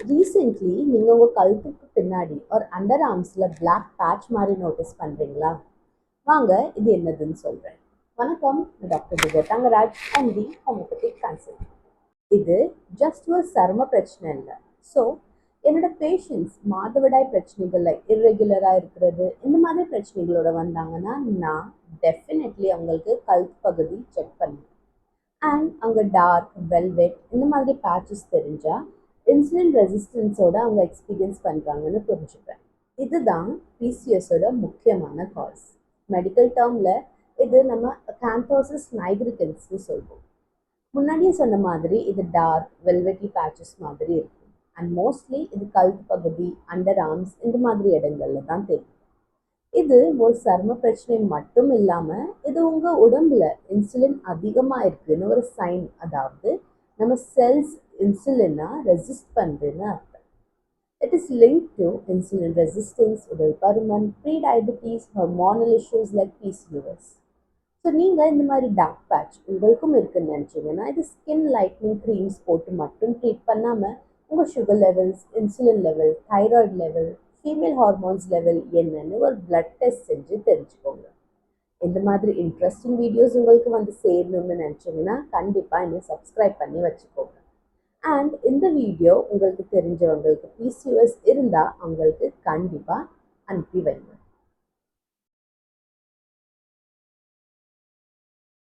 Recently நீங்கள் உங்கள் கழுத்துக்கு பின்னாடி ஒரு அண்டர் ஆர்ம்ஸில் பிளாக் பேட்ச் மாதிரி நோட்டீஸ் பண்ணுறீங்களா? வாங்க இது என்னதுன்னு சொல்கிறேன். வணக்கம், doctor Vijay Thangaraj, MD homeopathic consult. இது ஜஸ்ட் ஒரு சரும பிரச்சனை இல்லை. ஸோ என்னோட பேஷண்ட்ஸ் மாதவிடாய் பிரச்சனைகள் லைக் இர்ரெகுலராக இருக்கிறது இந்த மாதிரி பிரச்சனைகளோட வந்தாங்கன்னா நான் டெஃபினெட்லி அவங்களுக்கு கழுத்து பகுதி செக் பண்ணுவேன். அண்ட் அங்கே டார்க் வெல்வெட் இந்த மாதிரி பேட்சஸ் தெரிஞ்சால் இன்சுலின் ரெசிஸ்டன்ஸோட அவங்க எக்ஸ்பீரியன்ஸ் பண்ணுறாங்கன்னு புரிஞ்சுப்பேன். இதுதான் பிசிஎஸோட முக்கியமான காஸ். மெடிக்கல் டேர்மில் இது நம்ம கேந்தோசிஸ் நைக்ரிகன்ஸ்னு சொல்வோம். முன்னாடியே சொன்ன மாதிரி இது டார்க் வெல்வெட்டி பேட்சஸ் மாதிரி இருக்கும். அண்ட் மோஸ்ட்லி இது கழுத்து பகுதி, அண்டர் ஆர்ம்ஸ் இந்த மாதிரி இடங்கள்ல தான் தெரியும். இது ஒரு சர்ம பிரச்சனை மட்டும் இல்லாமல் இது உங்கள் உடம்புல இன்சுலின் அதிகமாக இருக்குன்னு ஒரு சைன். அதாவது நம்ம செல்ஸ் இன்சுலினை ரெசிஸ்ட் பண்ணுதுன்னு அர்த்தம். It is link to insulin resistance, உடல் பருமன், prediabetes, hormonal issues like PCOS. So நீங்கள் இந்த மாதிரி டார்க் பேட்ச் உங்களுக்கும் இருக்குன்னு நினச்சிங்கன்னா இது ஸ்கின் லைட்னிங் க்ரீம்ஸ் போட்டு மட்டும் ட்ரீட் பண்ணாமல் உங்கள் sugar levels, insulin level, thyroid level, female hormones level என்னன்னு ஒரு பிளட் டெஸ்ட் செஞ்சு தெரிஞ்சுக்கோங்க. இந்த மாதிரி இன்ட்ரெஸ்டிங் வீடியோஸ் உங்களுக்கு வந்து சேரணும்னு நினச்சிங்கன்னா கண்டிப்பாக என்னை சப்ஸ்கிரைப் பண்ணி வச்சுக்கோங்க. அண்ட் இந்த வீடியோ உங்களுக்கு தெரிஞ்சவங்களுக்கு பிசிஓஎஸ் இருந்தால் அவங்களுக்கு கண்டிப்பாக அனுப்பி வைங்க.